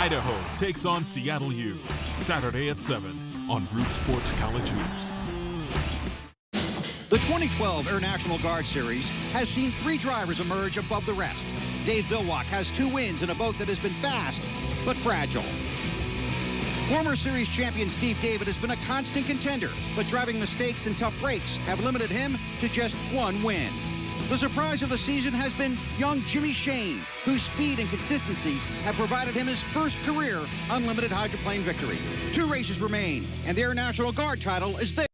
Idaho takes on Seattle U, Saturday at 7 on Root Sports College Hoops. The 2012 Air National Guard Series has seen 3 drivers emerge above the rest. Dave Villwock has 2 wins in a boat that has been fast but fragile. Former series champion Steve David has been a constant contender, but driving mistakes and tough breaks have limited him to just 1 win. The surprise of the season has been young Jimmy Shane, whose speed and consistency have provided him his first career unlimited hydroplane victory. 2 races remain, and the Air National Guard title is there.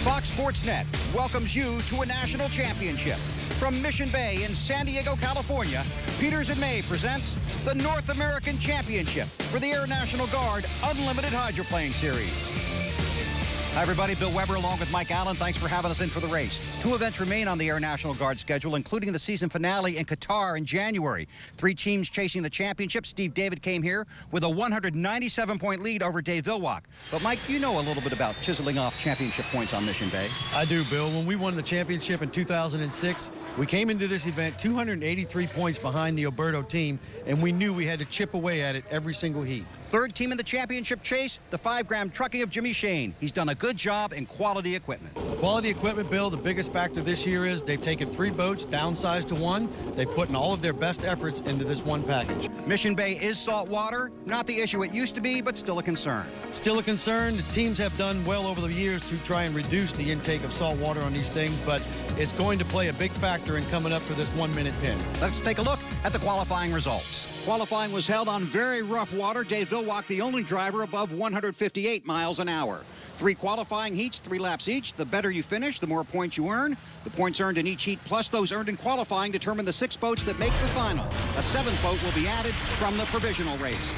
Fox Sports Net welcomes you to a national championship. From Mission Bay in San Diego, California, Peters and May presents the North American Championship for the Air National Guard Unlimited Hydroplane Series. Hi, everybody. Bill Weber along with Mike Allen. Thanks for having us in for the race. 2 events remain on the Air National Guard schedule, including the season finale in Qatar in January. 3 teams chasing the championship. Steve David came here with a 197-point lead over Dave Villwock. But, Mike, you know a little bit about chiseling off championship points on Mission Bay. I do, Bill. When we won the championship in 2006, we came into this event 283 points behind the Oberto team, and we knew we had to chip away at it every single heat. 3rd team in the championship chase, the 5-gram trucking of Jimmy Shane. He's done a good job in quality equipment. Quality equipment, Bill, the biggest factor this year is they've taken 3 boats, downsized to 1. They've put in all of their best efforts into this one package. Mission Bay is salt water. Not the issue it used to be, but still a concern. Still a concern. The teams have done well over the years to try and reduce the intake of salt water on these things, but it's going to play a big factor in coming up for this 1-minute pin. Let's take a look at the qualifying results. Qualifying was held on very rough water. Dave Villwock, the only driver above 158 miles an hour. 3 qualifying heats, 3 laps each. The better you finish, the more points you earn. The points earned in each heat plus those earned in qualifying determine the 6 boats that make the final. A 7th boat will be added from the provisional race.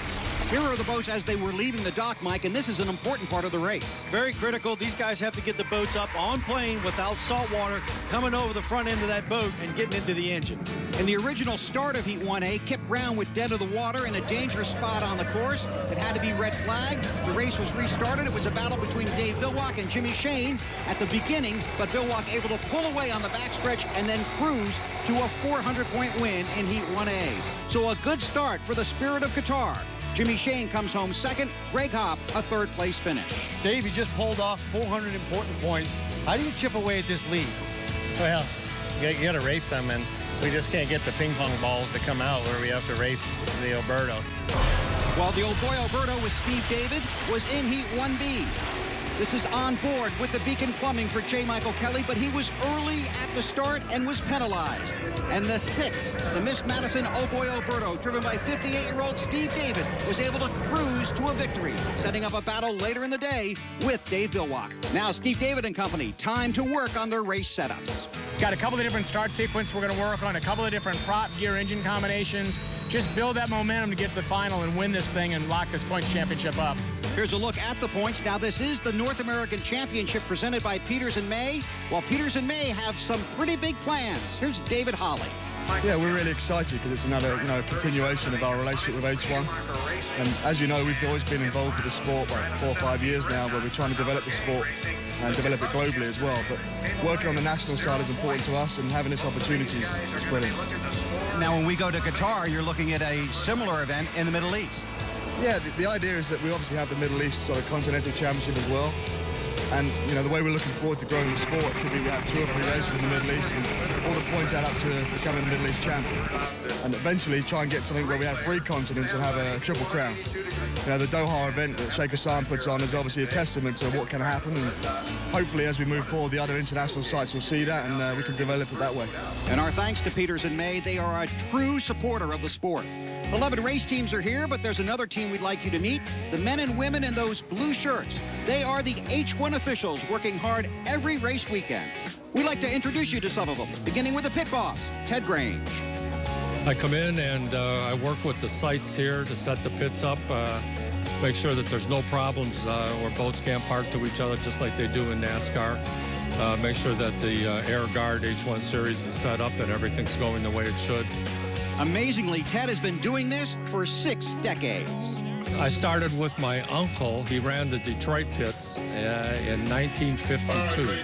Here are the boats as they were leaving the dock, Mike, and this is an important part of the race. Very critical. These guys have to get the boats up on plane without salt water coming over the front end of that boat and getting into the engine. In the original start of Heat 1A, Kip Brown was dead of the water in a dangerous spot on the course. It had to be red flagged. The race was restarted. It was a battle between Dave Villwock and Jimmy Shane at the beginning, but Villwock able to pull away on the backstretch and then cruise to a 400-point win in Heat 1A. So a good start for the Spirit of Qatar. Jimmy Shane comes home 2nd, Greg Hopp a 3rd place finish. Dave, you just pulled off 400 important points. How do you chip away at this lead? Well, you got to race them, and we just can't get the ping pong balls to come out where we have to race the Oberto. While the old boy Oberto with Steve David was in Heat 1B. This is on board with the Beacon Plumbing for J. Michael Kelly, but he was early at the start and was penalized. And the 6th, the Miss Madison Oh Boy Oberto, driven by 58-year-old Steve David, was able to cruise to a victory, setting up a battle later in the day with Dave Villwock. Now Steve David and company, time to work on their race setups. Got a couple of different start sequence we're going to work on, a couple of different prop gear engine combinations. Just build that momentum to get to the final and win this thing and lock this points championship up. Here's a look at the points. Now, this is the North American Championship presented by Peters and May. Well, Peters and May have some pretty big plans. Here's David Holly. Yeah, we're really excited because it's another, continuation of our relationship with H1. And as you know, we've always been involved with the sport for 4 or 5 years now, where we're trying to develop the sport and develop it globally as well. But working on the national side is important to us, and having this opportunity is brilliant. Now, when we go to Qatar, you're looking at a similar event in the Middle East. Yeah, the idea is that we obviously have the Middle East sort of continental championship as well. And, the way we're looking forward to growing the sport could be we have 2 or 3 races in the Middle East and all the points add up to becoming a Middle East champion. And eventually try and get something where we have 3 continents and have a triple crown. The Doha event that Sheikh Hassan puts on is obviously a testament to what can happen. And hopefully as we move forward, the other international sites will see that and we can develop it that way. And our thanks to Peters and May. They are a true supporter of the sport. 11 race teams are here, but there's another team we'd like you to meet. The men and women in those blue shirts. They are the H1 officials working hard every race weekend. We'd like to introduce you to some of them, beginning with the pit boss, Ted Grange. I come in and I work with the sites here to set the pits up. make sure that there's no problems where boats can't park to each other just like they do in NASCAR. Make sure that the Air Guard H1 Series is set up and everything's going the way it should. Amazingly, Ted has been doing this for 6 decades. I started with my uncle. He ran the Detroit pits in 1952.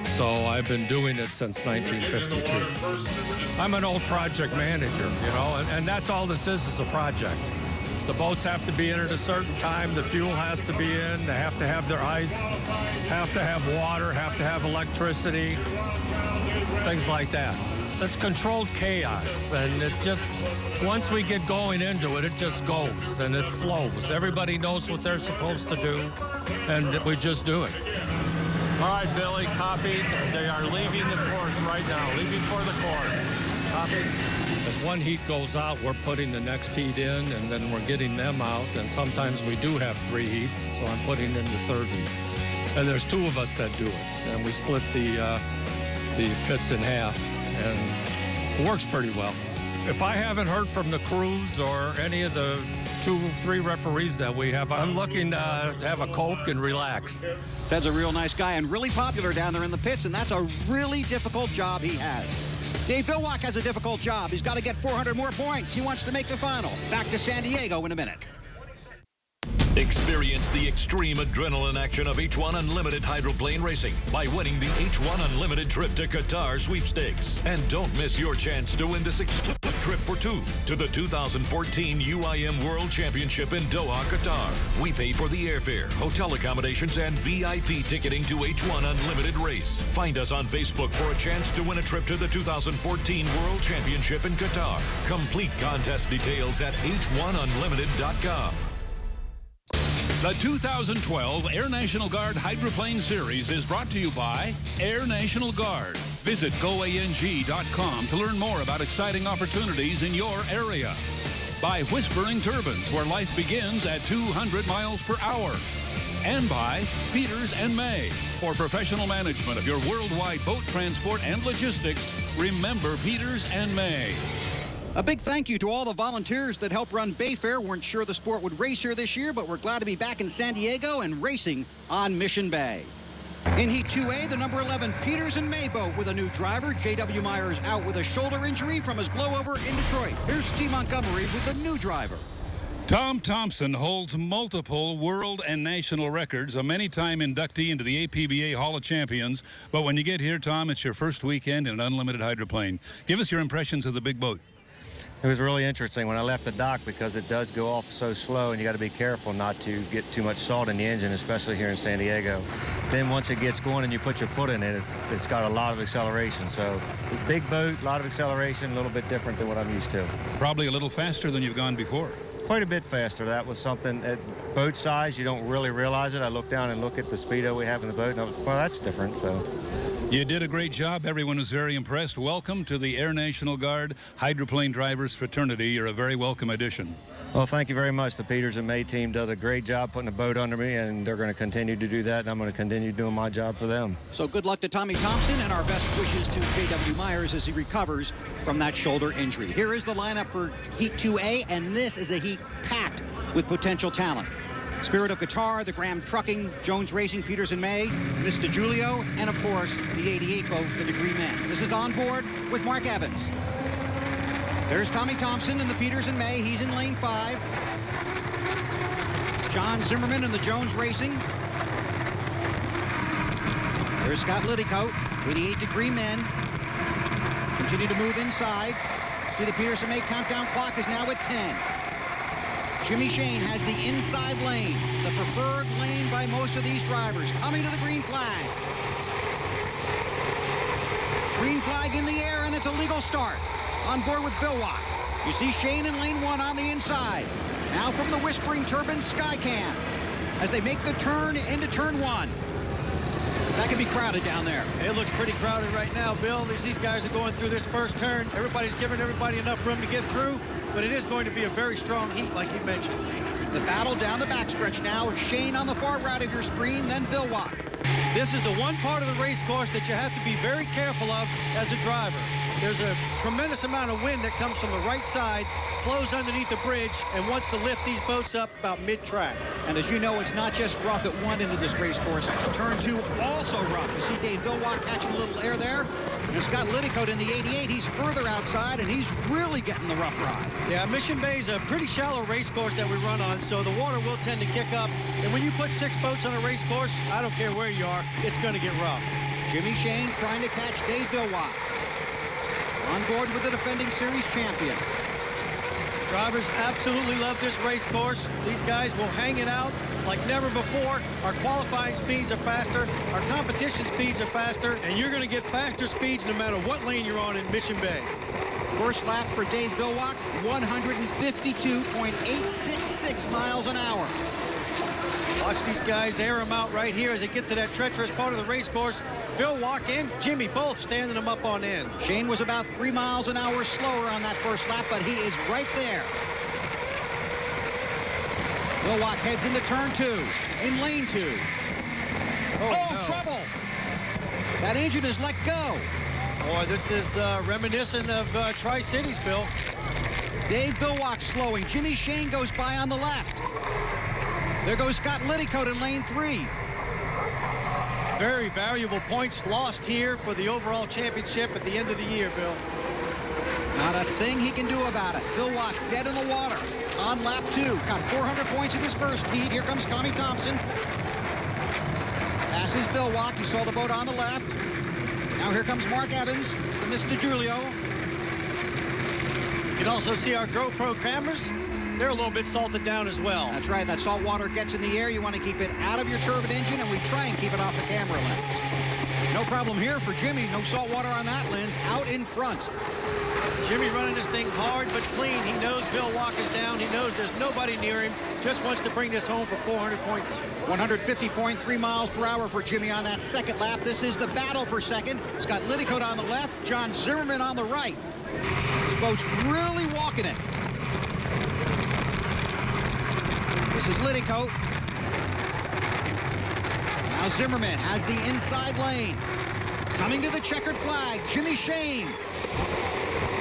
So I've been doing it since 1952. I'm an old project manager, you know, and that's all this is a project. The boats have to be in at a certain time. The fuel has to be in. They have to have their ice, have to have water, have to have electricity, things like that. It's controlled chaos, and it just, once we get going into it, it just goes, and it flows. Everybody knows what they're supposed to do, and we just do it. All right, Billy, copy. They are leaving the course right now, leaving for the course. Copy. As one heat goes out, we're putting the next heat in, and then we're getting them out, and sometimes we do have 3 heats, so I'm putting in the 3rd heat. And there's 2 of us that do it, and we split the pits in half, and it works pretty well. If I haven't heard from the crews or any of the 2, 3 referees that we have, I'm looking to have a Coke and relax. Ted's a real nice guy and really popular down there in the pits, and that's a really difficult job he has. Dave Villwock has a difficult job. He's got to get 400 more points. He wants to make the final. Back to San Diego in a minute. Experience the extreme adrenaline action of H1 Unlimited hydroplane racing by winning the H1 Unlimited trip to Qatar sweepstakes. And don't miss your chance to win this exclusive trip for 2 to the 2014 UIM World Championship in Doha, Qatar. We pay for the airfare, hotel accommodations, and VIP ticketing to H1 Unlimited race. Find us on Facebook for a chance to win a trip to the 2014 World Championship in Qatar. Complete contest details at h1unlimited.com. The 2012 Air National Guard Hydroplane Series is brought to you by Air National Guard. Visit goang.com to learn more about exciting opportunities in your area. By Whispering Turbines, where life begins at 200 miles per hour. And by Peters & May. For professional management of your worldwide boat transport and logistics, remember Peters & May. A big thank you to all the volunteers that helped run Bayfair. Weren't sure the sport would race here this year, but we're glad to be back in San Diego and racing on Mission Bay. In Heat 2A, the number 11 Peters & May boat with a new driver. J.W. Myers out with a shoulder injury from his blowover in Detroit. Here's Steve Montgomery with the new driver. Tom Thompson holds multiple world and national records, a many-time inductee into the APBA Hall of Champions. But when you get here, Tom, it's your first weekend in an unlimited hydroplane. Give us your impressions of the big boat. It was really interesting when I left the dock because it does go off so slow, and you got to be careful not to get too much salt in the engine, especially here in San Diego. Then once it gets going and you put your foot in it, it's got a lot of acceleration. So big boat, a lot of acceleration, a little bit different than what I'm used to. Probably a little faster than you've gone before. Quite a bit faster. That was something at boat size, you don't really realize it. I look down and look at the speedo we have in the boat, and well, that's different. So. You did a great job. Everyone was very impressed. Welcome to the Air National Guard Hydroplane Drivers Fraternity. You're a very welcome addition. Well, thank you very much. The Peters & May team does a great job putting a boat under me, and they're going to continue to do that, and I'm going to continue doing my job for them. So good luck to Tommy Thompson, and our best wishes to J.W. Myers as he recovers from that shoulder injury. Here is the lineup for Heat 2A, and this is a heat packed with potential talent. Spirit of Qatar, the Graham Trucking, Jones Racing, Peters & May, Miss DiGiulio, and of course, the 88 boat, the Degree Men. This is On Board with Mark Evans. There's Tommy Thompson in the Peters & May. He's in lane 5. John Zimmerman in the Jones Racing. There's Scott Liddycoat, 88 Degree Men. Continue to move inside. See the Peters & May countdown clock is now at 10. Jimmy Shane has the inside lane, the preferred lane by most of these drivers. Coming to the green flag. Green flag in the air, and it's a legal start. On board with Villwock. You see Shane in lane 1 on the inside. Now from the Whispering Turbines Skycam as they make the turn into turn 1. That can be crowded down there. It looks pretty crowded right now, Bill. These guys are going through this first turn. Everybody's giving everybody enough room to get through, but it is going to be a very strong heat, like you mentioned. The battle down the backstretch now. Shane on the far right of your screen, then Villwock. This is the one part of the race course that you have to be very careful of as a driver. there's a tremendous amount of wind that comes from the right side, flows underneath the bridge, and wants to lift these boats up about mid-track. And as you know, it's not just rough at one end of this race course. Turn 2 also rough. You see Dave Villwock catching a little air there. And Scott Liddicoat in the 88. He's further outside, and he's really getting the rough ride. Yeah, Mission Bay is a pretty shallow race course that we run on, so the water will tend to kick up. And when you put 6 boats on a race course, I don't care where you are, it's going to get rough. Jimmy Shane trying to catch Dave Villwock. On board with the defending series champion. Drivers absolutely love this race course. These guys will hang it out like never before. Our qualifying speeds are faster. Our competition speeds are faster. And you're going to get faster speeds no matter what lane you're on in Mission Bay. First lap for Dave Villwock, 152.866 miles an hour. Watch these guys air them out right here as they get to that treacherous part of the race course. Villwock and Jimmy both standing them up on end. Shane was about 3 miles an hour slower on that first lap, but he is right there. Villwock heads into turn 2 in lane 2. Oh, no. Trouble! That engine is let go. Boy, this is reminiscent of Tri-Cities, Bill. Dave Villwock slowing. Jimmy Shane goes by on the left. There goes Scott Liddicoat in lane 3. Very valuable points lost here for the overall championship at the end of the year, Bill. Not a thing he can do about it. Villwock dead in the water on lap 2. Got 400 points in his first heat. Here comes Tommy Thompson. Passes Villwock. You saw the boat on the left. Now here comes Mark Evans, the Mr. Giulio. You can also see our GoPro cameras. They're a little bit salted down as well. That's right. That salt water gets in the air. You want to keep it out of your turbine engine, and we try and keep it off the camera lens. No problem here for Jimmy. No salt water on that lens. Out in front. Jimmy running this thing hard but clean. He knows Villwock is down. He knows there's nobody near him. Just wants to bring this home for 400 points. 150.3 miles per hour for Jimmy on that second lap. This is the battle for second. Scott Liddicoat on the left. John Zimmerman on the right. This boat's really walking it. This is Liddicoat. Now Zimmerman has the inside lane. Coming to the checkered flag, Jimmy Shane.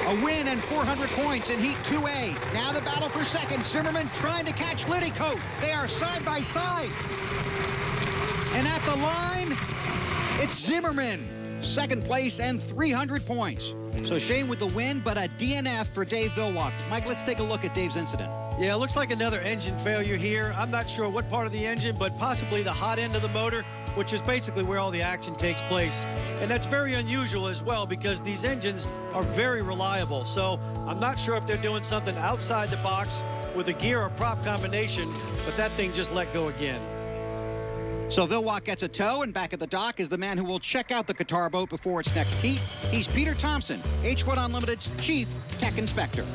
A win and 400 points in Heat 2A. Now the battle for second. Zimmerman trying to catch Liddicoat. They are side by side. And at the line, it's Zimmerman. Second place and 300 points. So Shane with the win, but a DNF for Dave Villwock. Mike, let's take a look at Dave's incident. Yeah, it looks like another engine failure here. I'm not sure what part of the engine, but possibly the hot end of the motor, which is basically where all the action takes place. And that's very unusual as well because these engines are very reliable. So I'm not sure if they're doing something outside the box with a gear or prop combination, but that thing just let go again. So Villwock gets a tow, and back at the dock is the man who will check out the Qatar boat before its next heat. He's Peter Thompson, H1 Unlimited's Chief Tech Inspector.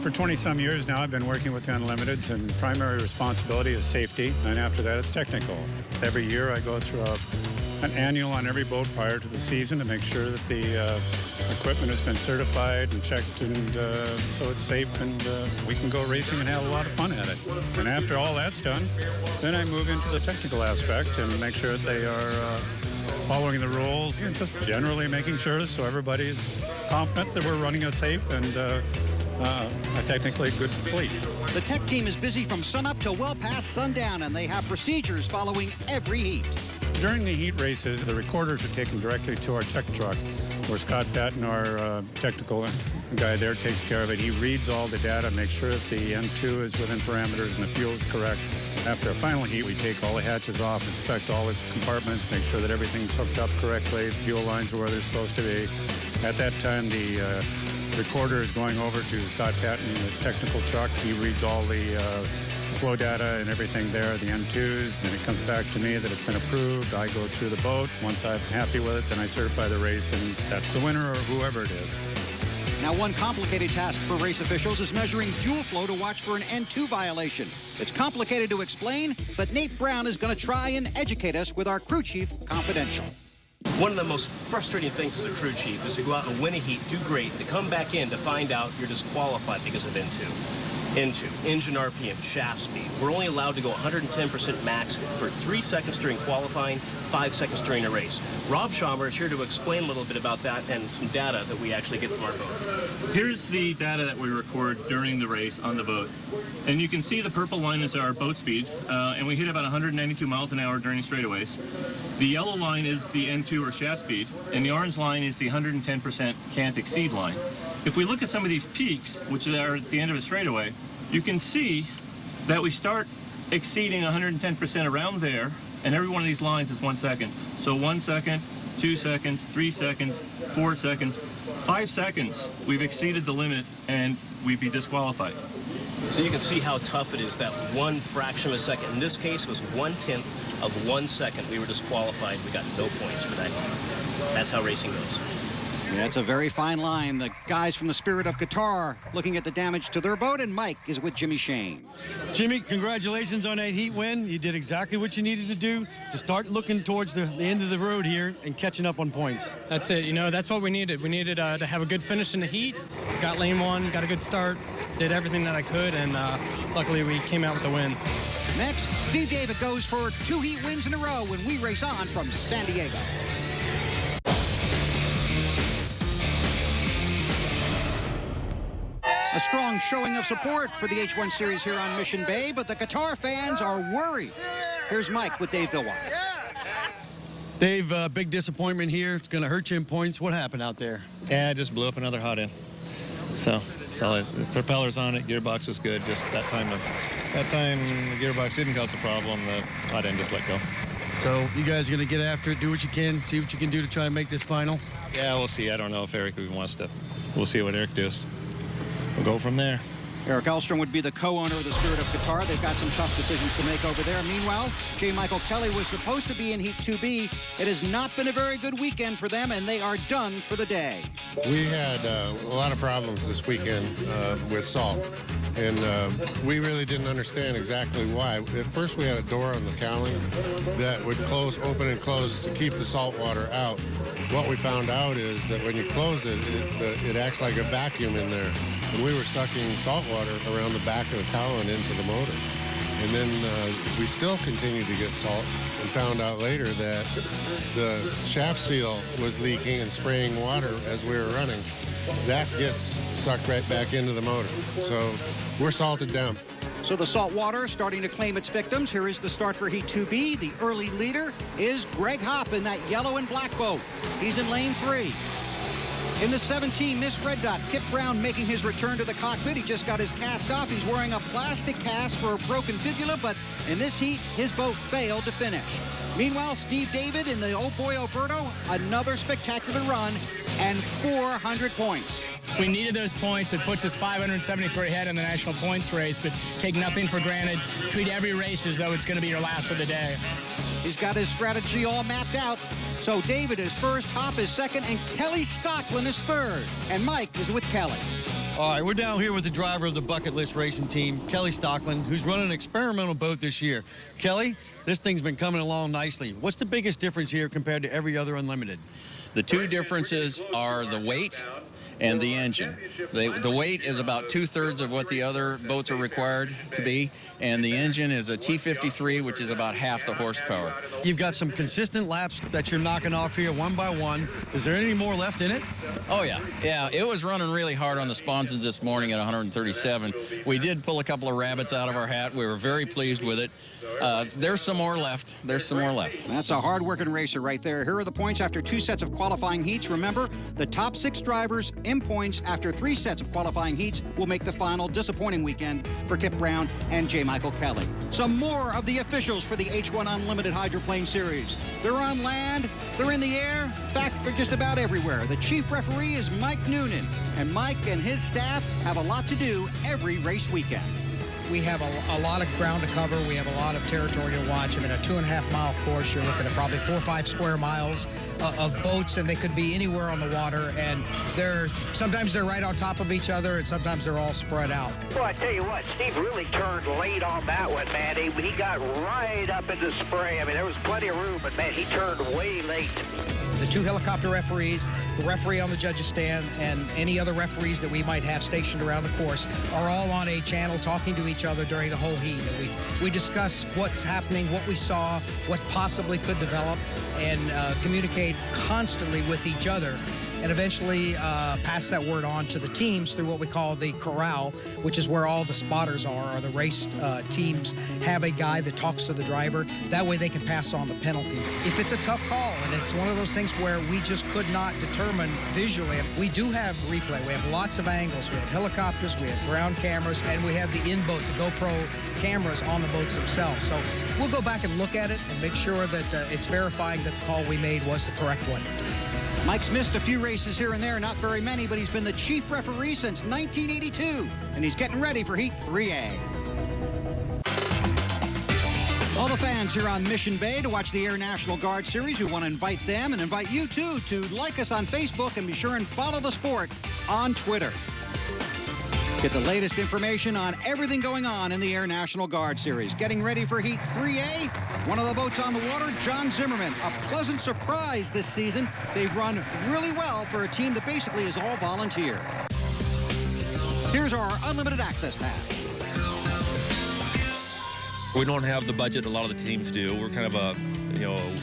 For 20-some years now, I've been working with the Unlimiteds, and primary responsibility is safety, and after that, it's technical. Every year, I go through an annual on every boat prior to the season to make sure that the equipment has been certified and checked, and so it's safe, and we can go racing and have a lot of fun at it. And after all that's done, then I move into the technical aspect and make sure that they are following the rules and just generally making sure so everybody is confident that we're running a safe and a technically good fleet. The tech team is busy from sunup till well past sundown, and they have procedures following every heat. During the heat races, the recorders are taken directly to our tech truck, where Scott Patton, our technical guy there, takes care of it. He reads all the data, makes sure that the N2 is within parameters and the fuel is correct. After a final heat, we take all the hatches off, inspect all the compartments, make sure that everything's hooked up correctly, fuel lines are where they're supposed to be. At that time, the recorder is going over to Scott Patton, the technical truck. He reads all the flow data and everything there, the N2s. Then it comes back to me that it's been approved. I go through the boat. Once I'm happy with it, then I certify the race, and that's the winner or whoever it is. Now, one complicated task for race officials is measuring fuel flow to watch for an N2 violation. It's complicated to explain, but Nate Brown is going to try and educate us with our crew chief confidential. One of the most frustrating things as a crew chief is to go out and win a heat, do great, to come back in to find out you're disqualified because of N2. Into engine RPM, shaft speed. We're only allowed to go 110% max for 3 seconds during qualifying, 5 seconds during a race. Rob Schaumer is here to explain a little bit about that and some data that we actually get from our boat. Here's the data that we record during the race on the boat. And you can see the purple line is our boat speed, and we hit about 192 miles an hour during straightaways. The yellow line is the N2 or shaft speed, and the orange line is the 110% can't exceed line. If we look at some of these peaks, which are at the end of a straightaway, you can see that we start exceeding 110% around there, and every one of these lines is 1 second. So 1 second, 2 seconds, 3 seconds, 4 seconds, 5 seconds, we've exceeded the limit, and we'd be disqualified. So you can see how tough it is, that 1 fraction of a second. In this case, it was 1/10 of 1 second. We were disqualified. We got no points for that. That's how racing goes. Yeah, it's a very fine line. The guys from the Spirit of Qatar looking at the damage to their boat, and Mike is with Jimmy Shane. Jimmy, congratulations on that heat win. You did exactly what you needed to do to start looking towards the end of the road here and catching up on points. That's it. You know, that's what we needed. We needed to have a good finish in the heat. Got lane 1, got a good start, did everything that I could, and luckily we came out with the win. Next, Steve David goes for 2 heat wins in a row when we race on from San Diego. A strong showing of support for the H1 Series here on Mission Bay, but the Qatar fans are worried. Here's Mike with Dave Villawhite. Dave, big disappointment here. It's going to hurt you in points. What happened out there? Yeah, I just blew up another hot end. So, the propeller's on it, gearbox was good. Just that time the gearbox didn't cause a problem. The hot end just let go. So you guys are going to get after it, do what you can, see what you can do to try and make this final? Yeah, we'll see. I don't know if Eric even wants to. We'll see what Eric does. We'll go from there. Eric Elstrom would be the co-owner of the Spirit of Qatar. They've got some tough decisions to make over there. Meanwhile, J. Michael Kelly was supposed to be in Heat 2B. It has not been a very good weekend for them, and they are done for the day. We had a lot of problems this weekend with salt, and we really didn't understand exactly why. At first, we had a door on the cowling that would close, open, and close to keep the salt water out. What we found out is that when you close it, it acts like a vacuum in there. And we were sucking salt water around the back of the cowling into the motor. And then we still continued to get salt and found out later that the shaft seal was leaking and spraying water as we were running. That gets sucked right back into the motor. So we're salted down. So the salt water starting to claim its victims. Here is the start for Heat 2B. The early leader is Greg Hopp in that yellow and black boat. He's in lane 3. In the 17, Miss Red Dot, Kip Brown making his return to the cockpit. He just got his cast off. He's wearing a plastic cast for a broken fibula, but in this heat, his boat failed to finish. Meanwhile, Steve David in the Old Boy Oberto, another spectacular run and 400 points. We needed those points. It puts us 573 ahead in the national points race, but take nothing for granted. Treat every race as though it's going to be your last of the day. He's got his strategy all mapped out. So David is first, Hopp is second, and Kelly Stocklin is third. And Mike is with Kelly. All right, we're down here with the driver of the Bucket List Racing team, Kelly Stocklin, who's running an experimental boat this year. Kelly, this thing's been coming along nicely. What's the biggest difference here compared to every other Unlimited? The two differences are the weight and the engine. The weight is about 2/3 of what the other boats are required to be, and the engine is a T53, which is about half the horsepower. You've got some consistent laps that you're knocking off here one by one. Is there any more left in it? Oh, yeah. Yeah, it was running really hard on the sponsons this morning at 137. We did pull a couple of rabbits out of our hat. We were very pleased with it. There's some more left. There's some more left. That's a hard-working racer right there. Here are the points after 2 sets of qualifying heats. Remember, the top 6 drivers in points after 3 sets of qualifying heats will make the final disappointing weekend for Kip Brown and J. Michael Kelly. Some more of the officials for the H1 Unlimited Hydroplane Series. They're on land, they're in the air, in fact, they're just about everywhere. The chief referee is Mike Noonan, and Mike and his staff have a lot to do every race weekend. we have a lot of ground to cover. We have a lot of territory to watch. I mean, a 2.5-mile course, you're looking at probably 4 or 5 square miles of boats, and they could be anywhere on the water. And sometimes they're right on top of each other, and sometimes they're all spread out. Well, I tell you what, Steve really turned late on that one, man. He got right up in the spray. I mean, there was plenty of room, but, man, he turned way late. The 2 helicopter referees, the referee on the judges' stand, and any other referees that we might have stationed around the course are all on a channel talking to each other during the whole heat. And we discuss what's happening, what we saw, what possibly could develop, and communicate constantly with each other, and eventually pass that word on to the teams through what we call the corral, which is where all the spotters are, or the race teams have a guy that talks to the driver. That way they can pass on the penalty. If it's a tough call, and it's one of those things where we just could not determine visually, we do have replay. We have lots of angles. We have helicopters, we have ground cameras, and we have the in-boat, the GoPro cameras on the boats themselves. So we'll go back and look at it and make sure that it's verifying that the call we made was the correct one. Mike's missed a few races here and there, not very many, but he's been the chief referee since 1982, and he's getting ready for Heat 3A. All the fans here on Mission Bay to watch the Air National Guard Series, we want to invite them and invite you, too, to like us on Facebook and be sure and follow the sport on Twitter. Get the latest information on everything going on in the Air National Guard Series. Getting ready for Heat 3A. One of the boats on the water, John Zimmerman. A pleasant surprise this season. They've run really well for a team that basically is all volunteer. Here's our unlimited access pass. We don't have the budget a lot of the teams do. We're kind of a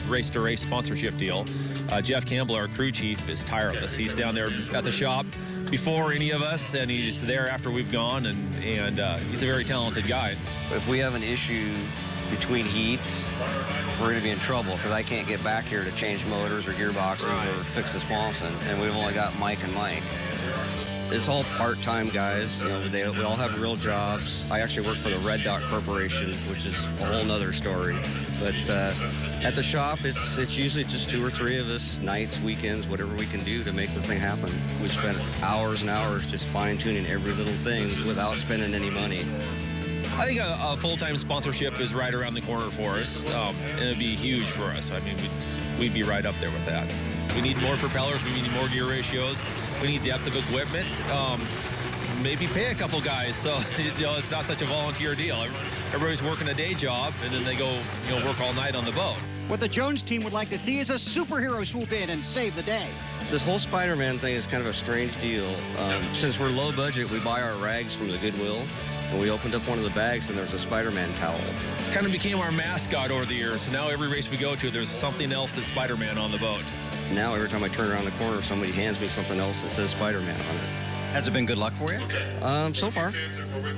race-to-race sponsorship deal. Jeff Campbell, our crew chief, is tireless. He's down there at the shop before any of us, and he's there after we've gone, and he's a very talented guy. If we have an issue between heats, we're going to be in trouble because I can't get back here to change motors or gearboxes or fix the Swanson, and we've only got Mike and Mike. It's all part-time guys. We all have real jobs. I actually work for the Red Dot Corporation, which is a whole nother story. But at the shop, it's usually just 2 or 3 of us, nights, weekends, whatever we can do to make the thing happen. We spend hours and hours just fine-tuning every little thing without spending any money. I think a full-time sponsorship is right around the corner for us, and it'd be huge for us. I mean, we'd be right up there with that. We need more propellers. We need more gear ratios. We need depth of equipment. Maybe pay a couple guys so it's not such a volunteer deal. Everybody's working a day job, and then they go work all night on the boat. What the Jones team would like to see is a superhero swoop in and save the day. This whole Spider-Man thing is kind of a strange deal. Since we're low budget, we buy our rags from the Goodwill, and we opened up one of the bags, and there's a Spider-Man towel. Kind of became our mascot over the years. So now every race we go to, there's something else that's Spider-Man on the boat. Now every time I turn around the corner, somebody hands me something else that says Spider-Man on it. Has it been good luck for you? So far.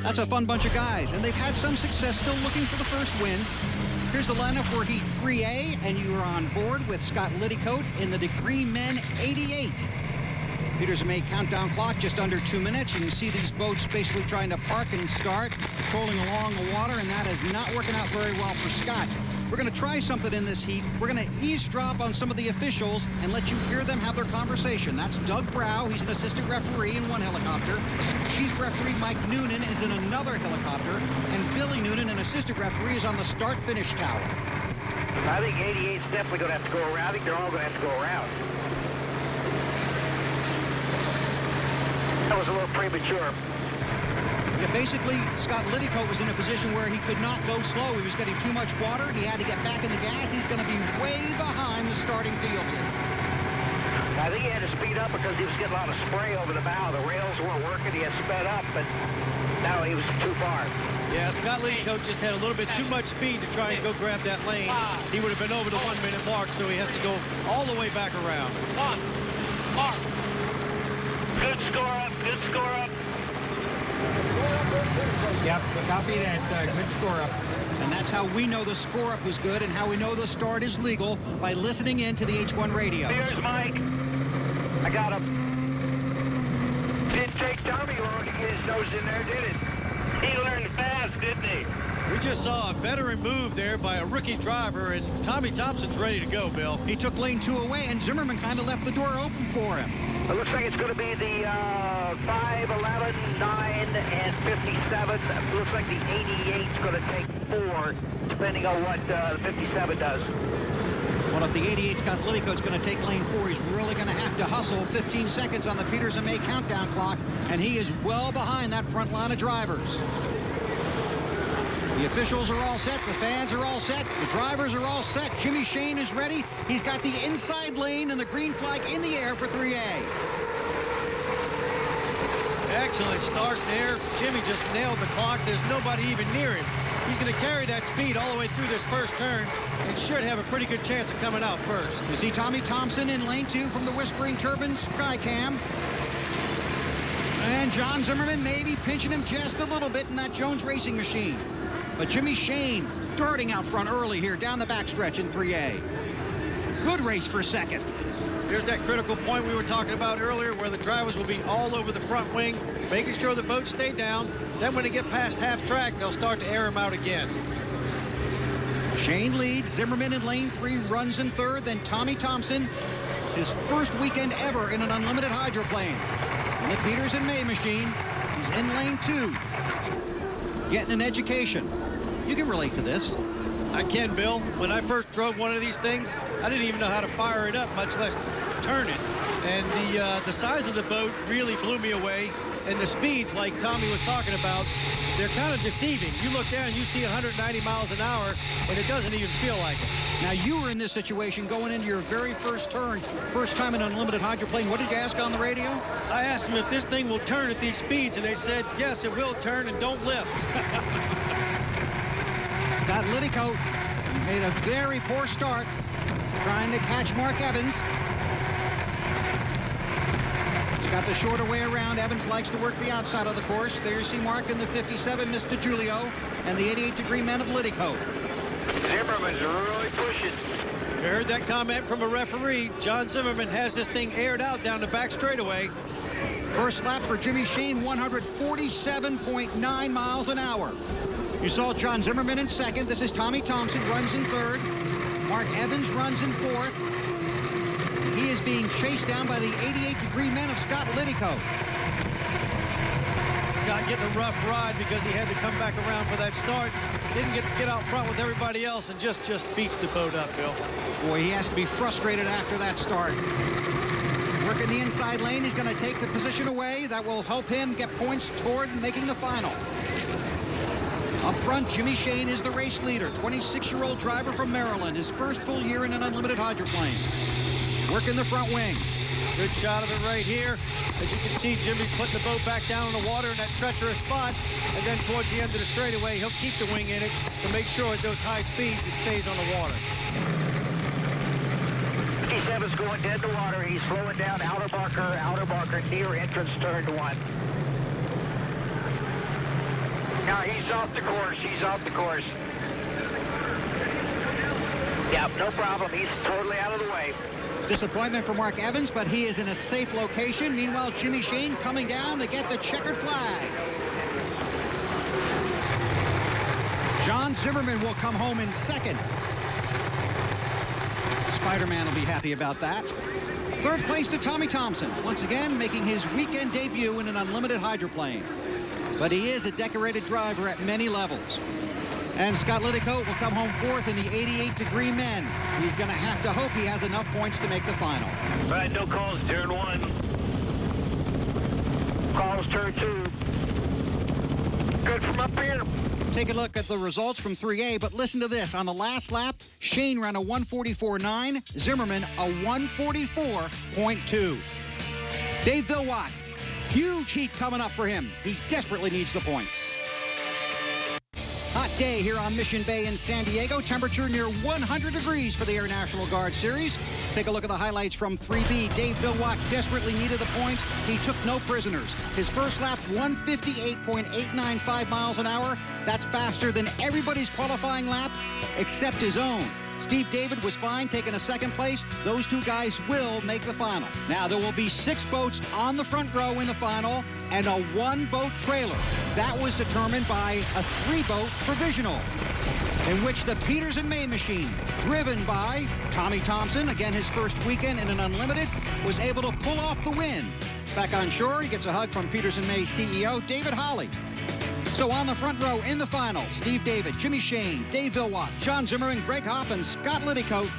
That's a fun bunch of guys, and they've had some success still looking for the first win. Here's the lineup for Heat 3A, and you are on board with Scott Liddycoat in the Degree Men 88. Peters and May countdown clock just under 2 minutes. You can see these boats basically trying to park and start, trolling along the water, and that is not working out very well for Scott. We're going to try something in this heat. We're going to eavesdrop on some of the officials and let you hear them have their conversation. That's Doug Brow. He's an assistant referee in one helicopter. Chief referee Mike Noonan is in another helicopter. And Billy Noonan, an assistant referee, is on the start-finish tower. I think 88's definitely going to have to go around. I think they're all going to have to go around. That was a little premature. Yeah, basically, Scott Liddycoat was in a position where he could not go slow. He was getting too much water. He had to get back in the gas. He's going to be way behind the starting field here. I think he had to speed up because he was getting a lot of spray over the bow. The rails weren't working. He had sped up, but now he was too far. Yeah, Scott Liddycoat just had a little bit too much speed to try and go grab that lane. He would have been over the 1 minute mark, so he has to go all the way back around. Mark. Good score up. Good score up. Yep, copy that. Good score up. And that's how we know the score up was good and how we know the start is legal, by listening in to the H1 radio. Here's Mike. I got him. Didn't take Tommy long to get his nose in there, did it? He learned fast, didn't he? We just saw a veteran move there by a rookie driver, and Tommy Thompson's ready to go, Bill. He took lane 2 away, and Zimmerman kind of left the door open for him. It looks like it's going to be the 5, 11, 9, and 57. It looks like the 88's going to take 4, depending on what the 57 does. Well, if the 88 Scott Liddycoat's going to take lane 4, he's really going to have to hustle. 15 seconds on the Peters and May countdown clock, and he is well behind that front line of drivers. The officials are all set. The fans are all set. The drivers are all set. Jimmy Shane is ready. He's got the inside lane and the green flag in the air for 3A. Excellent start there. Jimmy just nailed the clock. There's nobody even near him. He's going to carry that speed all the way through this first turn and should have a pretty good chance of coming out first. You see Tommy Thompson in lane 2 from the Whispering Turbines Skycam. And John Zimmerman maybe pinching him just a little bit in that Jones Racing machine. But Jimmy Shane darting out front early here down the backstretch in 3A. Good race for second. Here's that critical point we were talking about earlier where the drivers will be all over the front wing, making sure the boats stay down. Then when they get past half track, they'll start to air him out again. Shane leads. Zimmerman in lane 3 runs in third. Then Tommy Thompson, his first weekend ever in an unlimited hydroplane. In the Peters and May machine, he's in lane 2, getting an education. You can relate to this. I can, Bill. When I first drove one of these things, I didn't even know how to fire it up, much less turn it. And the size of the boat really blew me away. And the speeds, like Tommy was talking about, they're kind of deceiving. You look down, you see 190 miles an hour, and it doesn't even feel like it. Now, you were in this situation going into your very first turn, first time in an unlimited hydroplane. What did you ask on the radio? I asked them if this thing will turn at these speeds, and they said, yes, it will turn, and don't lift. Scott Liddycoat made a very poor start trying to catch Mark Evans. He's got the shorter way around. Evans likes to work the outside of the course. There you see Mark in the 57, Mr. Giulio, and the 88-degree men of Liddycoat. Zimmerman's really pushing. You heard that comment from a referee. John Zimmerman has this thing aired out down the back straightaway. First lap for Jimmy Shane, 147.9 miles an hour. You saw John Zimmerman in second. This is Tommy Thompson, runs in third. Mark Evans runs in fourth. He is being chased down by the 88-degree men of Scott Liddycoat. Scott getting a rough ride because he had to come back around for that start. Didn't get to get out front with everybody else and just beats the boat up, Bill. Boy, he has to be frustrated after that start. Working the inside lane, he's going to take the position away. That will help him get points toward making the final. Up front, Jimmy Shane is the race leader, 26-year-old driver from Maryland, his first full year in an unlimited hydroplane. Working the front wing. Good shot of it right here. As you can see, Jimmy's putting the boat back down in the water in that treacherous spot. And then towards the end of the straightaway, he'll keep the wing in it to make sure at those high speeds it stays on the water. 57's going dead to water. He's slowing down outer marker, near entrance turn 1. Now he's off the course. Yeah, no problem. He's totally out of the way. Disappointment for Mark Evans, but he is in a safe location. Meanwhile, Jimmy Shane coming down to get the checkered flag. John Zimmerman will come home in second. Spider-Man will be happy about that. Third place to Tommy Thompson, once again making his weekend debut in an unlimited hydroplane. But he is a decorated driver at many levels. And Scott Liddycoat will come home fourth in the 88-degree men. He's going to have to hope he has enough points to make the final. All right, no calls, turn 1. Calls, turn 2. Good from up here. Take a look at the results from 3A, but listen to this. On the last lap, Shane ran a 144.9, Zimmerman a 144.2. Dave Villwatt, huge heat coming up for him. He desperately needs the points. Hot day here on Mission Bay in San Diego. Temperature near 100 degrees for the Air National Guard Series. Take a look at the highlights from 3B. Dave Villwatt desperately needed the points. He took no prisoners. His first lap, 158.895 miles an hour. That's faster than everybody's qualifying lap except his own. Steve David was fine taking a second place. Those two guys will make the final. Now, there will be 6 boats on the front row in the final and a 1-boat trailer. That was determined by a 3-boat provisional, in which the Peters and May machine, driven by Tommy Thompson, again his first weekend in an unlimited, was able to pull off the win. Back on shore, he gets a hug from Peters and May CEO David Holly. So on the front row in the final, Steve David, Jimmy Shane, Dave Villwock, John Zimmerman, Greg Hoppins, Scott Liddicoat.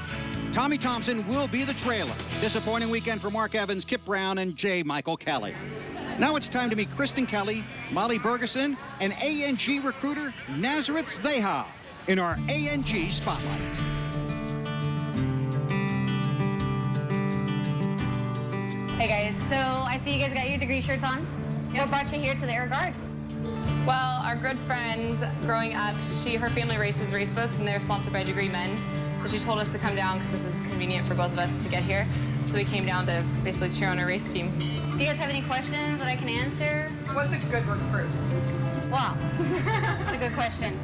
Tommy Thompson will be the trailer. Disappointing weekend for Mark Evans, Kip Brown, and J. Michael Kelly. Now it's time to meet Kristen Kelly, Molly Bergeson, and ANG recruiter Nazareth Zeha in our ANG Spotlight. Hey guys, so I see you guys got your degree shirts on. What brought you here to the Air Guard? Well, our good friend growing up, her family races race boats, and they're sponsored by Degree Men. So she told us to come down because this is convenient for both of us to get here. So we came down to basically cheer on our race team. Do you guys have any questions that I can answer? What's a good recruit? Wow, that's a good question.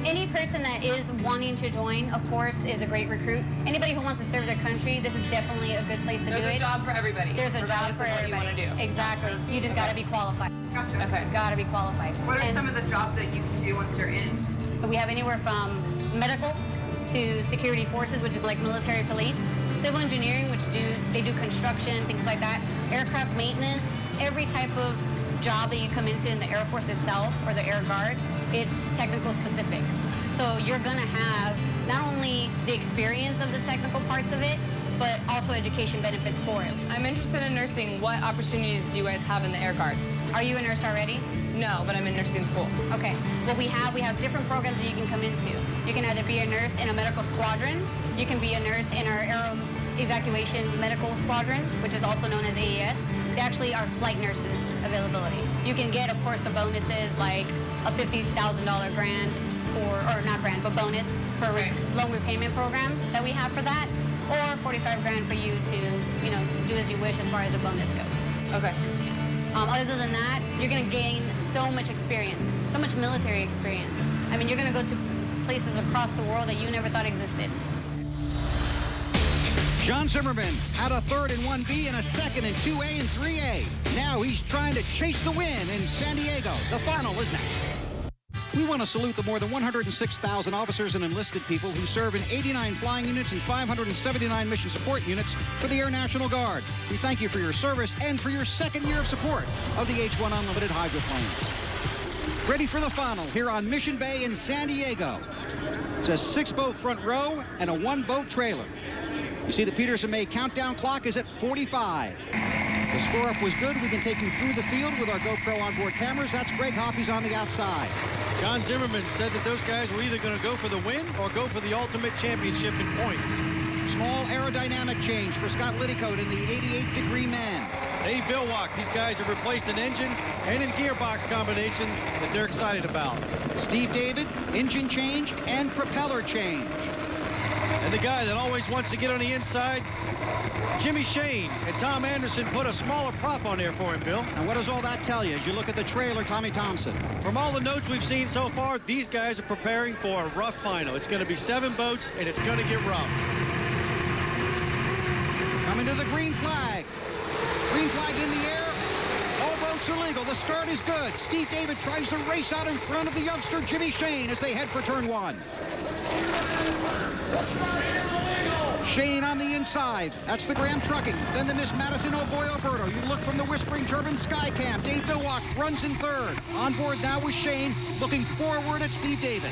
Any person that is wanting to join, of course, is a great recruit. Anybody who wants to serve their country, this is definitely a good place to do it. There's a job for everybody. There's a job for everybody. What you want to do. Exactly. You just got to be qualified. Gotcha. Okay. Got to be qualified. What are some of the jobs that you can do once you're in? We have anywhere from medical to security forces, which is like military police, civil engineering, which they do construction, things like that, aircraft maintenance, every type of job that you come into in the Air Force itself or the Air Guard, it's technical specific. So you're going to have not only the experience of the technical parts of it, but also education benefits for it. I'm interested in nursing. What opportunities do you guys have in the Air Guard? Are you a nurse already? No, but I'm in nursing school. Okay. Well, we have different programs that you can come into. You can either be a nurse in a medical squadron. You can be a nurse in our Aero Evacuation Medical Squadron, which is also known as AES. They actually are flight nurses availability. You can get, of course, the bonuses like a $50,000 grant, or not grant, but bonus for a loan repayment program that we have for that, or 45 grand for you to, do as you wish as far as a bonus goes. Okay. Other than that, you're going to gain so much experience, so much military experience. I mean, you're going to go to places across the world that you never thought existed. John Zimmerman had a third in 1B and a second in 2A and 3A. Now he's trying to chase the win in San Diego. The final is next. We want to salute the more than 106,000 officers and enlisted people who serve in 89 flying units and 579 mission support units for the Air National Guard. We thank you for your service and for your second year of support of the H-1 Unlimited hydroplanes. Ready for the final here on Mission Bay in San Diego. It's a 6-boat front row and a 1-boat trailer. You see the Peters and May countdown clock is at 45. The score-up was good. We can take you through the field with our GoPro onboard cameras. That's Greg Hoppy's on the outside. John Zimmerman said that those guys were either going to go for the win or go for the ultimate championship in points. Small aerodynamic change for Scott Liddicoat in the 88-degree man. Dave Villwock, these guys have replaced an engine and a gearbox combination that they're excited about. Steve David, engine change and propeller change. And the guy that always wants to get on the inside, Jimmy Shane and Tom Anderson put a smaller prop on there for him, Bill. And what does all that tell you as you look at the trailer, Tommy Thompson? From all the notes we've seen so far, these guys are preparing for a rough final. It's going to be 7 boats, and it's going to get rough. Coming to the green flag. Green flag in the air. All boats are legal. The start is good. Steve David tries to race out in front of the youngster Jimmy Shane as they head for turn 1. Shane on the inside. That's the Graham Trucking. Then the Miss Madison O'Boy Alberto. You look from the Whispering Turbine Skycam. Dave Villwock runs in third. On board now with Shane, looking forward at Steve David.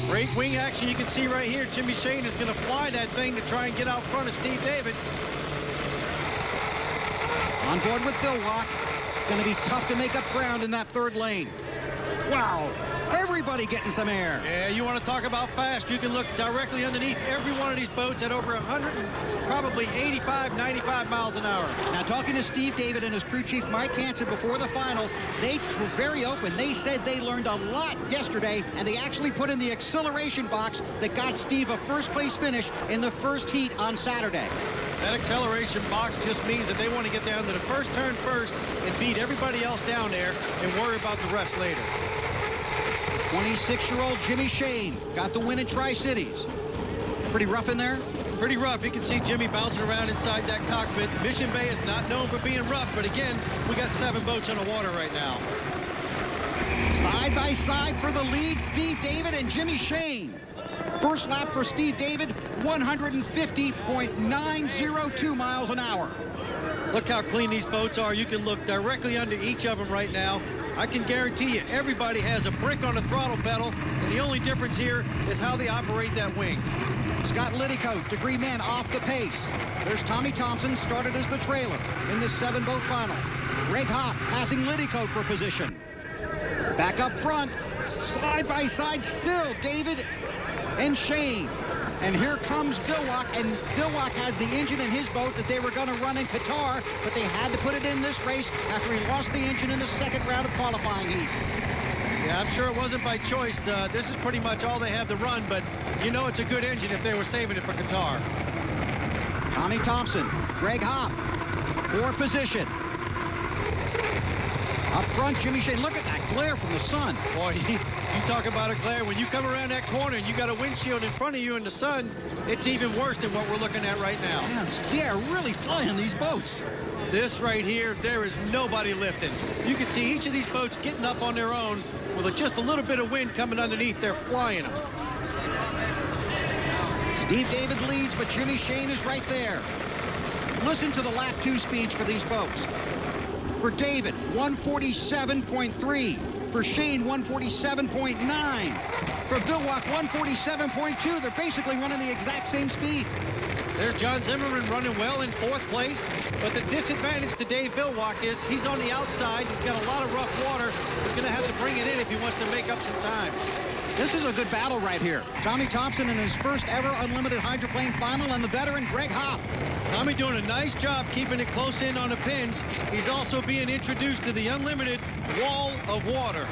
Great wing action you can see right here. Jimmy Shane is going to fly that thing to try and get out front of Steve David. On board with Villwock. It's going to be tough to make up ground in that third lane. Wow. Everybody getting some air. Yeah, you want to talk about fast. You can look directly underneath every one of these boats at over 100, probably 85, 95 miles an hour. Now, talking to Steve David and his crew chief, Mike Hansen, before the final, they were very open. They said they learned a lot yesterday, and they actually put in the acceleration box that got Steve a first-place finish in the first heat on Saturday. That acceleration box just means that they want to get down to the first turn first and beat everybody else down there and worry about the rest later. 26-year-old Jimmy Shane got the win in Tri-Cities. Pretty rough in there? Pretty rough. You can see Jimmy bouncing around inside that cockpit. Mission Bay is not known for being rough, but again, we got 7 boats on the water right now. Side by side for the lead, Steve David and Jimmy Shane. First lap for Steve David, 150.902 miles an hour. Look how clean these boats are. You can look directly under each of them right now. I can guarantee you everybody has a brick on the throttle pedal, and the only difference here is how they operate that wing. Scott Liddycoat, degree man, off the pace. There's Tommy Thompson, started as the trailer in this 7-boat final. Greg Hopp passing Liddycoat for position. Back up front, side by side still, David and Shane. And here comes Vilwak, and Vilwak has the engine in his boat that they were going to run in Qatar, but they had to put it in this race after he lost the engine in the second round of qualifying heats. Yeah, I'm sure it wasn't by choice. This is pretty much all they have to run, but you know it's a good engine if they were saving it for Qatar. Tommy Thompson, Greg Hopp, for position. Up front, Jimmy Shane. Look at that glare from the sun. Boy, you talk about a glare. When you come around that corner and you got a windshield in front of you in the sun, it's even worse than what we're looking at right now. Man, they're really flying these boats. This right here, there is nobody lifting. You can see each of these boats getting up on their own with just a little bit of wind coming underneath. They're flying them. Steve David leads, but Jimmy Shane is right there. Listen to the lap 2 speeds for these boats. For David, 147.3. For Shane, 147.9. For Vilwak, 147.2. They're basically running the exact same speeds. There's John Zimmerman running well in 4th place, but the disadvantage to Dave Vilwak is he's on the outside. He's got a lot of rough water. He's going to have to bring it in if he wants to make up some time. This is a good battle right here. Tommy Thompson in his first ever Unlimited Hydroplane final, and the veteran Greg Hopp. Tommy doing a nice job keeping it close in on the pins. He's also being introduced to the Unlimited wall of water.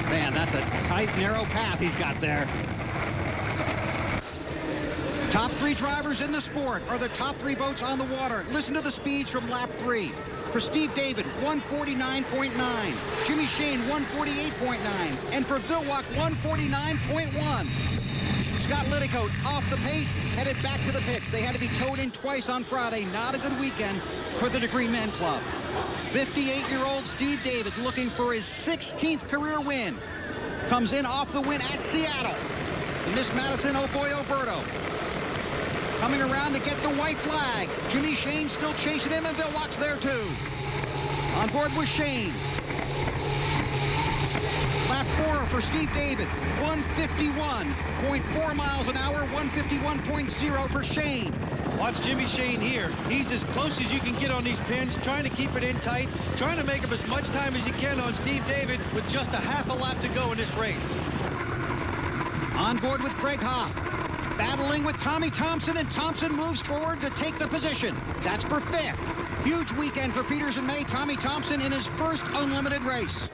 Man, that's a tight, narrow path he's got there. Top 3 drivers in the sport are the top 3 boats on the water. Listen to the speeds from lap 3. For Steve David, 149.9. Jimmy Shane, 148.9. And for Vilwak, 149.1. Scott Liddycoat off the pace, headed back to the pits. They had to be towed in twice on Friday. Not a good weekend for the Degree Men Club. 58-year-old Steve David looking for his 16th career win. Comes in off the win at Seattle. And Miss Madison, oh boy, Alberto. Coming around to get the white flag. Jimmy Shane still chasing him, and Vilwak's there too. On board with Shane. Lap 4 for Steve David. 151.4 miles an hour, 151.0 for Shane. Watch Jimmy Shane here. He's as close as you can get on these pins, trying to keep it in tight, trying to make up as much time as he can on Steve David with just a half a lap to go in this race. On board with Greg Hopp. Battling with Tommy Thompson, and Thompson moves forward to take the position. That's for 5th. Huge weekend for Peters and May. Tommy Thompson in his first Unlimited race.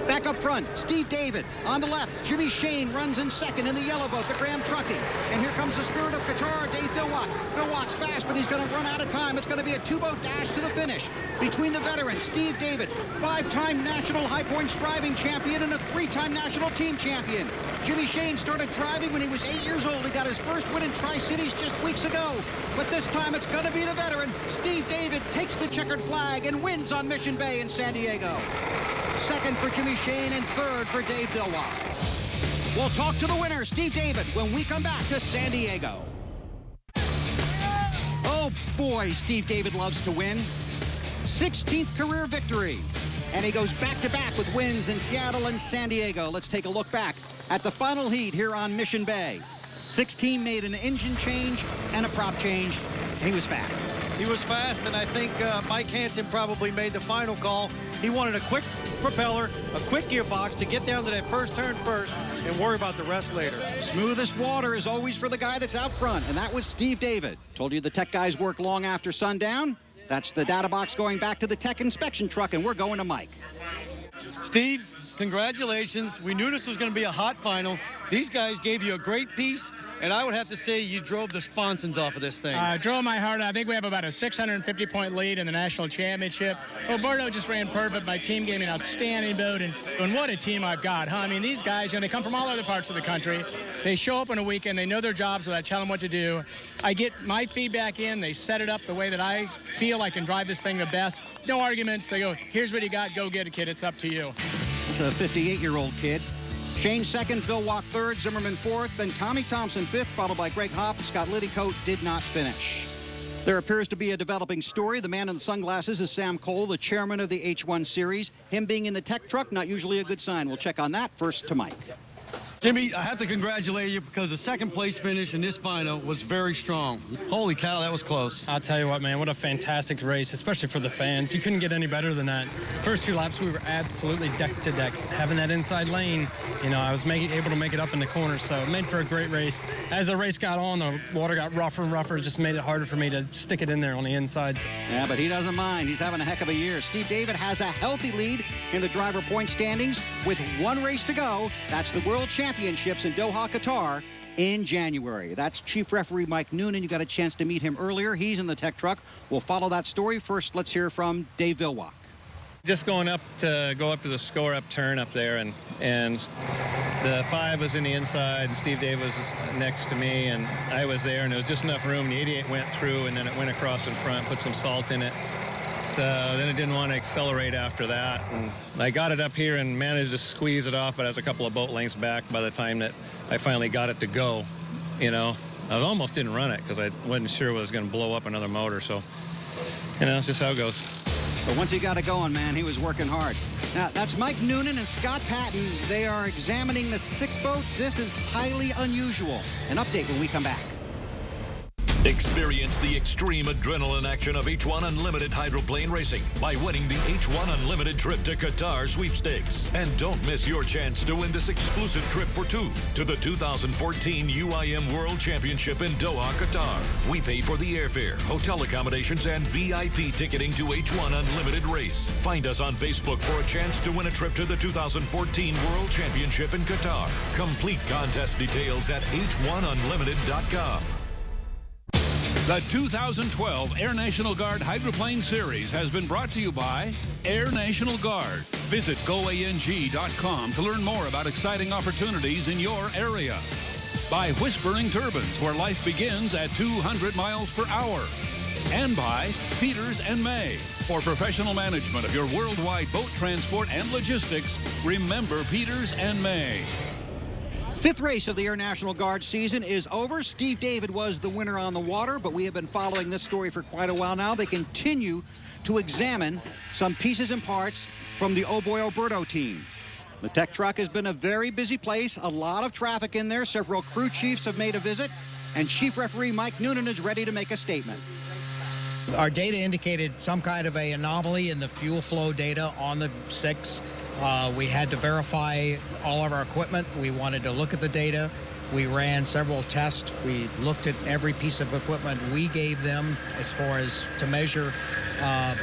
Back up front, Steve David. On the left, Jimmy Shane runs in 2nd in the yellow boat, the Graham Trucking. And here comes the Spirit of Qatar, Dave Vilwak. Vilwak's fast, but he's going to run out of time. It's going to be a 2-boat dash to the finish. Between the veterans, Steve David, 5-time National High Points driving champion and a 3-time National Team champion. Jimmy Shane started driving when he was 8 years old. He got his first win in Tri-Cities just weeks ago. But this time it's going to be the veteran. Steve David takes the checkered flag and wins on Mission Bay in San Diego. 2nd for Jimmy Shane and 3rd for Dave Vilwak. We'll talk to the winner, Steve David, when we come back to San Diego. Oh boy, Steve David loves to win. 16th career victory. And he goes back-to-back with wins in Seattle and San Diego. Let's take a look back at the final heat here on Mission Bay. 16 made an engine change and a prop change. He was fast. He was fast, and I think Mike Hansen probably made the final call. He wanted a quick propeller, a quick gearbox to get down to that first turn first and worry about the rest later. Smoothest water is always for the guy that's out front, and that was Steve David. Told you the tech guys work long after sundown. That's the data box going back to the tech inspection truck, and we're going to Mike. Steve, congratulations. We knew this was going to be a hot final. These guys gave you a great piece, and I would have to say you drove the sponsons off of this thing. Drove my heart. I think we have about a 650-point lead in the national championship. Roberto just ran perfect. My team gave me an outstanding boat, and what a team I've got, huh? I mean, these guys, they come from all other parts of the country. They show up on a weekend. They know their jobs, so I tell them what to do. I get my feedback in. They set it up the way that I feel I can drive this thing the best. No arguments. They go, here's what you got. Go get it, kid. It's up to you. It's a 58-year-old kid. Shane second, Bill Walk third, Zimmerman fourth, then Tommy Thompson fifth, followed by Greg Hopp. Scott Liddycoat did not finish. There appears to be a developing story. The man in the sunglasses is Sam Cole, the chairman of the H1 Series. Him being in the tech truck, not usually a good sign. We'll check on that. First to Mike. Jimmy, I have to congratulate you because the second place finish in this final was very strong. Holy cow, that was close. I'll tell you what, man, what a fantastic race, especially for the fans. You couldn't get any better than that. First two laps, we were absolutely deck to deck. Having that inside lane, I was able to make it up in the corners, so it made for a great race. As the race got on, the water got rougher and rougher. It just made it harder for me to stick it in there on the insides. Yeah, but he doesn't mind. He's having a heck of a year. Steve David has a healthy lead in the driver point standings with one race to go. That's the World Championships in Doha, Qatar in January. That's Chief Referee Mike Noonan. You got a chance to meet him earlier. He's in the tech truck. We'll follow that story. First, let's hear from Dave Vilwalk. Just go up to the score-up turn up there, and the 5 was in the inside, and Steve Dave was next to me, and I was there, and there was just enough room. The 88 went through, and then it went across in front, put some salt in it. So then it didn't want to accelerate after that, and I got it up here and managed to squeeze it off, but I was a couple of boat lengths back by the time that I finally got it to go. I almost didn't run it because I wasn't sure it was going to blow up another motor, so it's just how it goes. But once he got it going, man, he was working hard. Now, that's Mike Noonan and Scott Patton. They are examining the 6 boat. This is highly unusual. An update when we come back. Experience the extreme adrenaline action of H1 Unlimited hydroplane racing by winning the H1 Unlimited trip to Qatar sweepstakes. And don't miss your chance to win this exclusive trip for 2 to the 2014 UIM World Championship in Doha, Qatar. We pay for the airfare, hotel accommodations, and VIP ticketing to H1 Unlimited race. Find us on Facebook for a chance to win a trip to the 2014 World Championship in Qatar. Complete contest details at h1unlimited.com. The 2012 Air National Guard Hydroplane Series has been brought to you by Air National Guard. Visit goang.com to learn more about exciting opportunities in your area. By Whispering Turbines, where life begins at 200 miles per hour. And by Peters & May. For professional management of your worldwide boat transport and logistics, remember Peters & May. 5th race of the Air National Guard season is over. Steve David was the winner on the water, but we have been following this story for quite a while now. They continue to examine some pieces and parts from the Oh Boy Oberto team. The tech truck has been a very busy place, a lot of traffic in there. Several crew chiefs have made a visit, and Chief Referee Mike Noonan is ready to make a statement. Our data indicated some kind of an anomaly in the fuel flow data on the 6. We had to verify all of our equipment. We wanted to look at the data. We ran several tests. We looked at every piece of equipment we gave them as far as to measure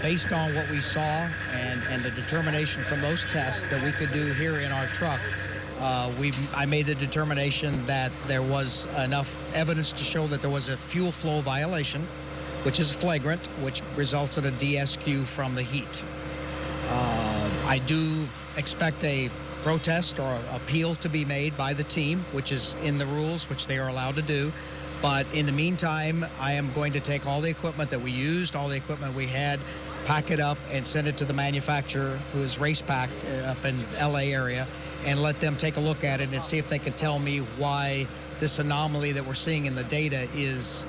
based on what we saw and the determination from those tests that we could do here in our truck. I made the determination that there was enough evidence to show that there was a fuel flow violation, which is flagrant, which results in a DSQ from the heat. I do expect a protest or appeal to be made by the team, which is in the rules, which they are allowed to do. But in the meantime, I am going to take all the equipment that we used, all the equipment we had, pack it up and send it to the manufacturer, who is Racepac up in LA area, and let them take a look at it and see if they can tell me why this anomaly that we're seeing in the data is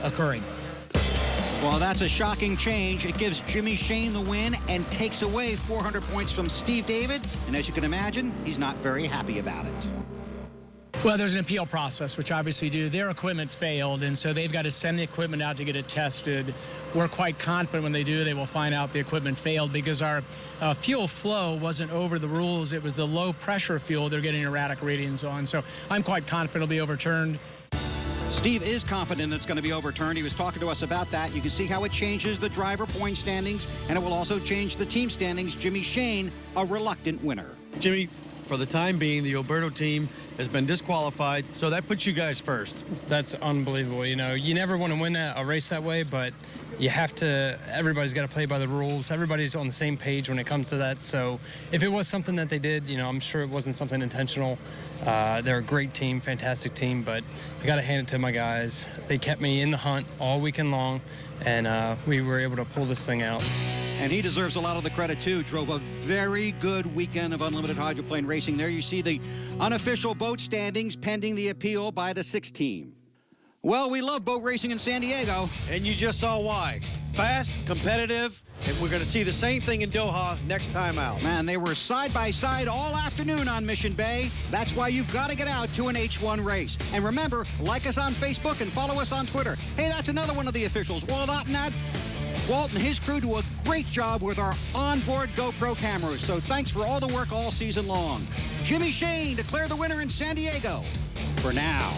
occurring. Well, that's a shocking change. It gives Jimmy Shane the win and takes away 400 points from Steve David. And as you can imagine, he's not very happy about it. Well, there's an appeal process, which obviously their equipment failed, and so they've got to send the equipment out to get it tested. We're quite confident when they do, they will find out the equipment failed because our fuel flow wasn't over the rules. It was the low pressure fuel they're getting erratic readings on. So I'm quite confident it'll be overturned. Steve is confident it's going to be overturned. He was talking to us about that. You can see how it changes the driver point standings, and it will also change the team standings. Jimmy Shane, a reluctant winner. Jimmy, for the time being, the Alberto team has been disqualified, so that puts you guys first. That's unbelievable. You know, you never want to win a race that way, but you have to, everybody's got to play by the rules. Everybody's on the same page when it comes to that. So if it was something that they did, you know, I'm sure it wasn't something intentional. They're a great team, fantastic team, but I got to hand it to my guys. They kept me in the hunt all weekend long, and we were able to pull this thing out. And he deserves a lot of the credit, too. Drove a very good weekend of unlimited hydroplane racing. There you see the unofficial boat standings pending the appeal by the 6 team. Well, we love boat racing in San Diego. And you just saw why. Fast, competitive, and we're going to see the same thing in Doha next time out. Man, they were side by side all afternoon on Mission Bay. That's why you've got to get out to an H1 race. And remember, like us on Facebook and follow us on Twitter. Hey, that's another one of the officials, Walt Ottenat. Walt and his crew do a great job with our onboard GoPro cameras, so thanks for all the work all season long. Jimmy Shane declared the winner in San Diego. For now.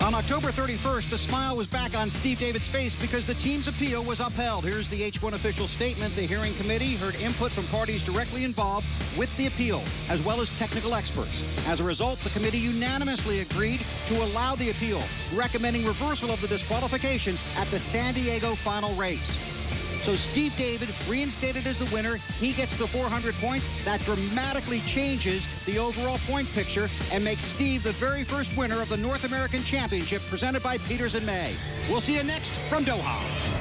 On October 31st, the smile was back on Steve David's face because the team's appeal was upheld. Here's the H1 official statement. The hearing committee heard input from parties directly involved with the appeal, as well as technical experts. As a result, the committee unanimously agreed to allow the appeal, recommending reversal of the disqualification at the San Diego final race. So Steve David reinstated as the winner. He gets the 400 points. That dramatically changes the overall point picture and makes Steve the very first winner of the North American Championship presented by Peters and May. We'll see you next from Doha.